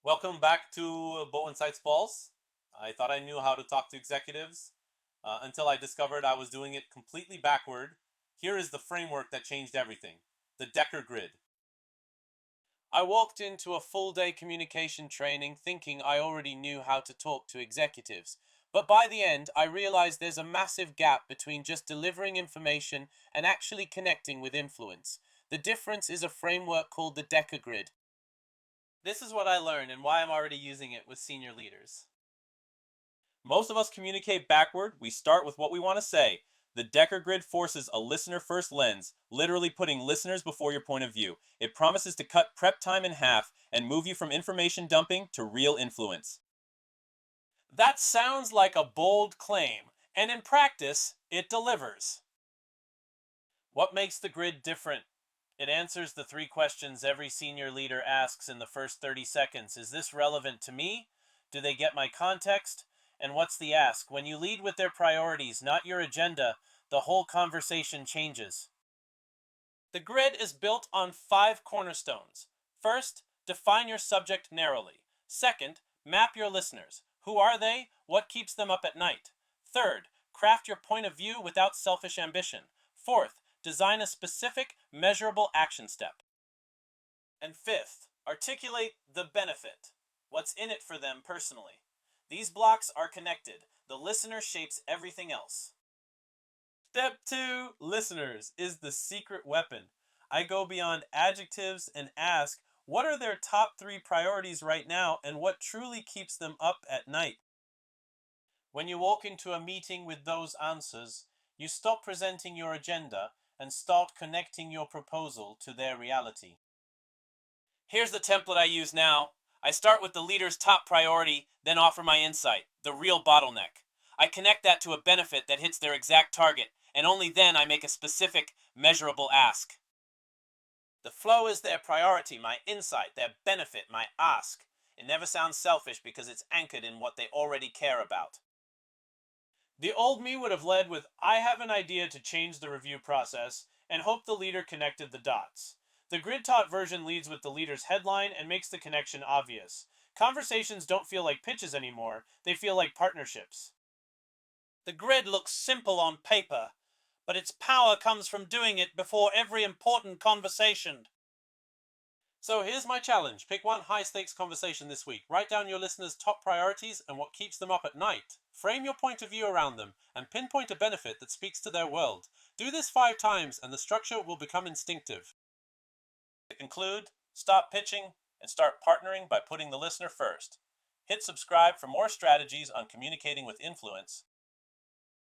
Welcome back to Bow Insights Pulse. I thought I knew how to talk to executives until I discovered I was doing it completely backward. Here is the framework that changed everything: the Decker Grid. I walked into a full day communication training thinking I already knew how to talk to executives. But by the end, I realized there's a massive gap between just delivering information and actually connecting with influence. The difference is a framework called the Decker Grid. This is what I learned and why I'm already using it with senior leaders. Most of us communicate backward. We start with what we want to say. The Decker Grid forces a listener first lens, literally putting listeners before your point of view. It promises to cut prep time in half and move you from information dumping to real influence. That sounds like a bold claim, and in practice, it delivers. What makes the grid different? It answers the three questions every senior leader asks in the first 30 seconds. Is this relevant to me? Do they get my context? And what's the ask? When you lead with their priorities, not your agenda, the whole conversation changes. The grid is built on five cornerstones. First, define your subject narrowly. Second, map your listeners. Who are they? What keeps them up at night? Third, craft your point of view without selfish ambition. Fourth, design a specific, measurable action step. And fifth, articulate the benefit. What's in it for them personally? These blocks are connected. The listener shapes everything else. Step 2, listeners, is the secret weapon. I go beyond adjectives and ask, what are their top three priorities right now and what truly keeps them up at night? When you walk into a meeting with those answers, you stop presenting your agenda and start connecting your proposal to their reality. Here's the template I use now. I start with the leader's top priority, then offer my insight, the real bottleneck. I connect that to a benefit that hits their exact target, and only then I make a specific, measurable ask. The flow is their priority, my insight, their benefit, my ask. It never sounds selfish because it's anchored in what they already care about. The old me would have led with, I have an idea to change the review process, and hope the leader connected the dots. The grid taught version leads with the leader's headline and makes the connection obvious. Conversations don't feel like pitches anymore, they feel like partnerships. The grid looks simple on paper, but its power comes from doing it before every important conversation. So here's my challenge. Pick one high stakes conversation this week. Write down your listeners' top priorities and what keeps them up at night. Frame your point of view around them and pinpoint a benefit that speaks to their world. Do this 5 times and the structure will become instinctive. To conclude, stop pitching and start partnering by putting the listener first. Hit subscribe for more strategies on communicating with influence.